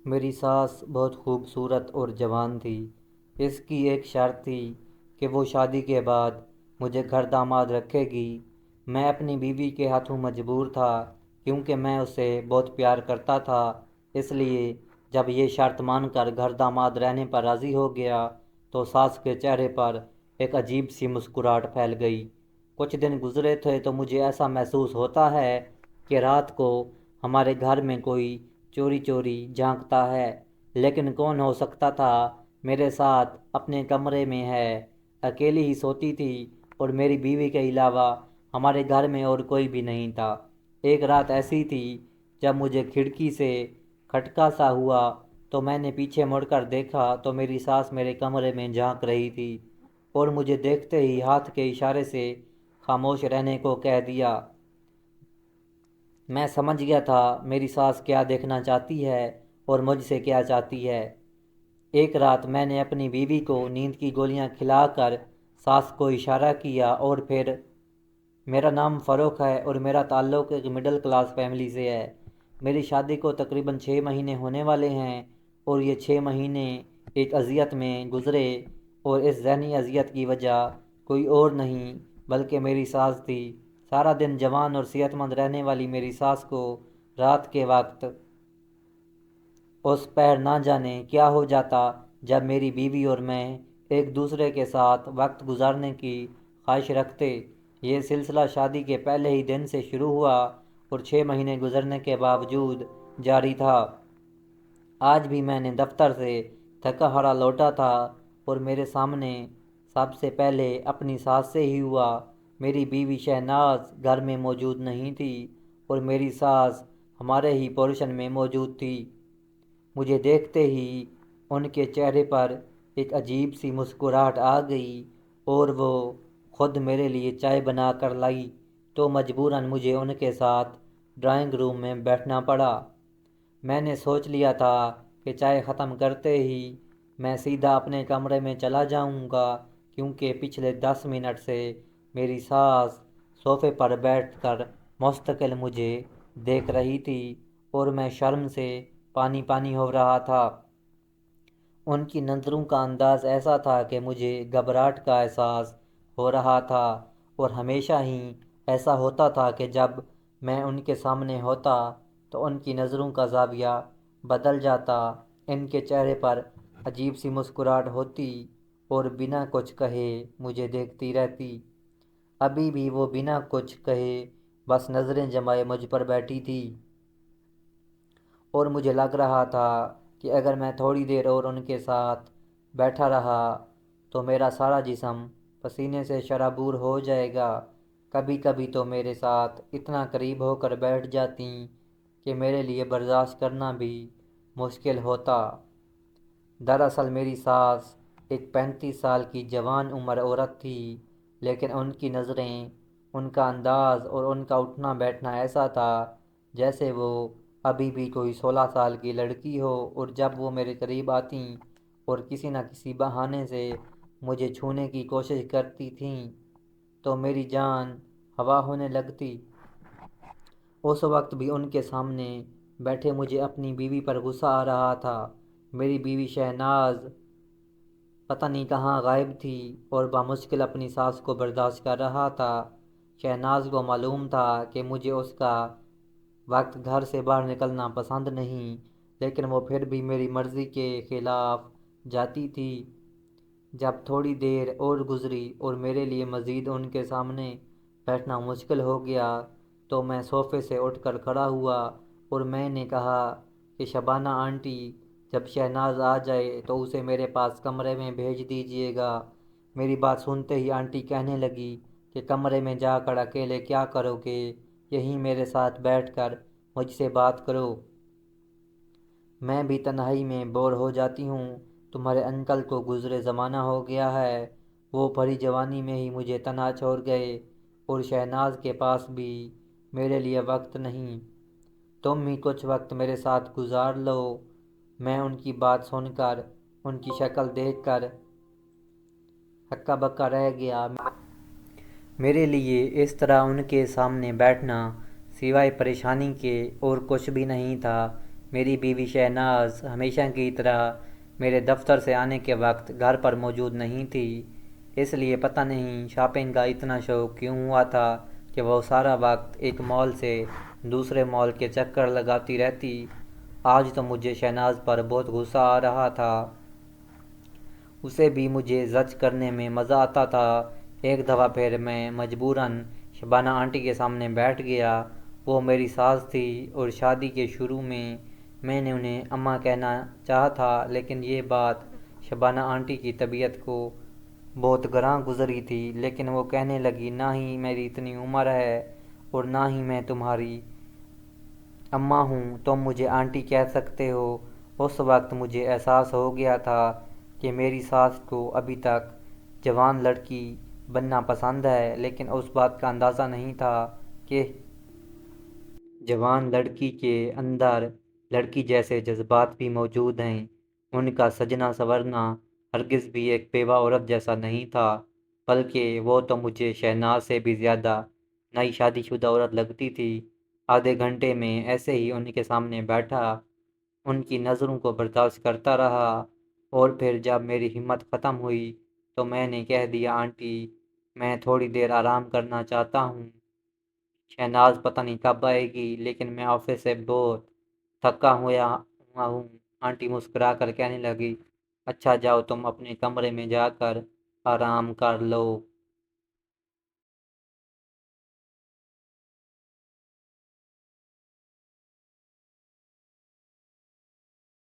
میری ساس بہت خوبصورت اور جوان تھی۔ اس کی ایک شرط تھی کہ وہ شادی کے بعد مجھے گھر داماد رکھے گی۔ میں اپنی بیوی کے ہاتھوں مجبور تھا کیونکہ میں اسے بہت پیار کرتا تھا۔ اس لیے جب یہ شرط مان کر گھر داماد رہنے پر راضی ہو گیا تو ساس کے چہرے پر ایک عجیب سی مسکراہٹ پھیل گئی۔ کچھ دن گزرے تھے تو مجھے ایسا محسوس ہوتا ہے کہ رات کو ہمارے گھر میں کوئی چوری چوری جھانکتا ہے، لیکن کون ہو سکتا تھا؟ میرے ساتھ اپنے کمرے میں ہے، اکیلی ہی سوتی تھی اور میری بیوی کے علاوہ ہمارے گھر میں اور کوئی بھی نہیں تھا۔ ایک رات ایسی تھی جب مجھے کھڑکی سے کھٹکا سا ہوا تو میں نے پیچھے مڑ کر دیکھا تو میری ساس میرے کمرے میں جھانک رہی تھی اور مجھے دیکھتے ہی ہاتھ کے اشارے سے خاموش رہنے کو کہہ دیا۔ میں سمجھ گیا تھا میری ساس کیا دیکھنا چاہتی ہے اور مجھ سے کیا چاہتی ہے۔ ایک رات میں نے اپنی بیوی کو نیند کی گولیاں کھلا کر ساس کو اشارہ کیا اور پھر میرا نام فاروق ہے اور میرا تعلق ایک مڈل کلاس فیملی سے ہے۔ میری شادی کو تقریباً 6 مہینے ہونے والے ہیں اور یہ 6 مہینے ایک اذیت میں گزرے، اور اس ذہنی اذیت کی وجہ کوئی اور نہیں بلکہ میری ساس تھی۔ سارا دن جوان اور صحت مند رہنے والی میری ساس کو رات کے وقت اس پیر نہ جانے کیا ہو جاتا جب میری بیوی اور میں ایک دوسرے کے ساتھ وقت گزارنے کی خواہش رکھتے۔ یہ سلسلہ شادی کے پہلے ہی دن سے شروع ہوا اور 6 مہینے گزرنے کے باوجود جاری تھا۔ آج بھی میں نے دفتر سے تھکا ہارا لوٹا تھا اور میرے سامنے سب سے پہلے اپنی ساس سے ہی ہوا۔ میری بیوی شہناز گھر میں موجود نہیں تھی اور میری ساس ہمارے ہی پورشن میں موجود تھی۔ مجھے دیکھتے ہی ان کے چہرے پر ایک عجیب سی مسکراہٹ آ گئی اور وہ خود میرے لیے چائے بنا کر لائی تو مجبوراً مجھے ان کے ساتھ ڈرائنگ روم میں بیٹھنا پڑا۔ میں نے سوچ لیا تھا کہ چائے ختم کرتے ہی میں سیدھا اپنے کمرے میں چلا جاؤں گا، کیونکہ پچھلے 10 منٹ سے میری ساس صوفے پر بیٹھ کر مستقل مجھے دیکھ رہی تھی اور میں شرم سے پانی پانی ہو رہا تھا۔ ان کی نظروں کا انداز ایسا تھا کہ مجھے گھبراہٹ کا احساس ہو رہا تھا، اور ہمیشہ ہی ایسا ہوتا تھا کہ جب میں ان کے سامنے ہوتا تو ان کی نظروں کا زاویہ بدل جاتا۔ ان کے چہرے پر عجیب سی مسکراہٹ ہوتی اور بنا کچھ کہے مجھے دیکھتی رہتی۔ ابھی بھی وہ بنا کچھ کہے بس نظریں جمائے مجھ پر بیٹھی تھی، اور مجھے لگ رہا تھا کہ اگر میں تھوڑی دیر اور ان کے ساتھ بیٹھا رہا تو میرا سارا جسم پسینے سے شرابور ہو جائے گا۔ کبھی کبھی تو میرے ساتھ اتنا قریب ہو کر بیٹھ جاتیں کہ میرے لیے برداشت کرنا بھی مشکل ہوتا۔ دراصل میری ساس ایک 35 سال کی جوان عمر عورت تھی، لیکن ان کی نظریں، ان کا انداز اور ان کا اٹھنا بیٹھنا ایسا تھا جیسے وہ ابھی بھی کوئی 16 سال کی لڑکی ہو، اور جب وہ میرے قریب آتیں اور کسی نہ کسی بہانے سے مجھے چھونے کی کوشش کرتی تھیں تو میری جان ہوا ہونے لگتی۔ اس وقت بھی ان کے سامنے بیٹھے مجھے اپنی بیوی پر غصہ آ رہا تھا۔ میری بیوی شہناز پتہ نہیں کہاں غائب تھی اور بامشکل اپنی ساس کو برداشت کر رہا تھا۔ شہناز کو معلوم تھا کہ مجھے اس کا وقت گھر سے باہر نکلنا پسند نہیں، لیکن وہ پھر بھی میری مرضی کے خلاف جاتی تھی۔ جب تھوڑی دیر اور گزری اور میرے لیے مزید ان کے سامنے بیٹھنا مشکل ہو گیا تو میں صوفے سے اٹھ کر کھڑا ہوا اور میں نے کہا کہ شبانہ آنٹی جب شہناز آ جائے تو اسے میرے پاس کمرے میں بھیج دیجیے گا۔ میری بات سنتے ہی آنٹی کہنے لگی کہ کمرے میں جا کر اکیلے کیا کرو گے، یہیں میرے ساتھ بیٹھ کر مجھ سے بات کرو، میں بھی تنہائی میں بور ہو جاتی ہوں۔ تمہارے انکل کو گزرے زمانہ ہو گیا ہے، وہ بڑی جوانی میں ہی مجھے تنہا چھوڑ گئے اور شہناز کے پاس بھی میرے لیے وقت نہیں۔ تم ہی کچھ وقت میرے ساتھ گزار لو۔ میں ان کی بات سن کر، ان کی شکل دیکھ کر ہکا بکا رہ گیا۔ میرے لیے اس طرح ان کے سامنے بیٹھنا سوائے پریشانی کے اور کچھ بھی نہیں تھا۔ میری بیوی شہناز ہمیشہ کی طرح میرے دفتر سے آنے کے وقت گھر پر موجود نہیں تھی، اس لیے پتہ نہیں شاپنگ کا اتنا شوق کیوں ہوا تھا کہ وہ سارا وقت ایک مال سے دوسرے مال کے چکر لگاتی رہتی۔ آج تو مجھے شہناز پر بہت غصہ آ رہا تھا، اسے بھی مجھے زج کرنے میں مزہ آتا تھا۔ ایک دفعہ پھر میں مجبوراً شبانہ آنٹی کے سامنے بیٹھ گیا۔ وہ میری ساس تھی اور شادی کے شروع میں نے انہیں اماں کہنا چاہا تھا، لیکن یہ بات شبانہ آنٹی کی طبیعت کو بہت گراں گزری تھی۔ لیکن وہ کہنے لگی، نہ ہی میری اتنی عمر ہے اور نہ ہی میں تمہاری اماں ہوں، تم مجھے آنٹی کہہ سکتے ہو۔ اس وقت مجھے احساس ہو گیا تھا کہ میری ساس کو ابھی تک جوان لڑکی بننا پسند ہے، لیکن اس بات کا اندازہ نہیں تھا کہ جوان لڑکی کے اندر لڑکی جیسے جذبات بھی موجود ہیں۔ ان کا سجنا سنورنا ہرگز بھی ایک بیوہ عورت جیسا نہیں تھا، بلکہ وہ تو مجھے شہناز سے بھی زیادہ نئی شادی شدہ عورت لگتی تھی۔ آدھے گھنٹے میں ایسے ہی ان کے سامنے بیٹھا، ان کی نظروں کو برداشت کرتا رہا، اور پھر جب میری ہمت ختم ہوئی تو میں نے کہہ دیا، آنٹی میں تھوڑی دیر آرام کرنا چاہتا ہوں، شہناز پتہ نہیں کب آئے گی، لیکن میں آفس سے بہت تھکا ہوا ہوں۔ آنٹی مسکرا کر کہنے لگی، اچھا جاؤ تم اپنے کمرے میں جا کر آرام کر لو۔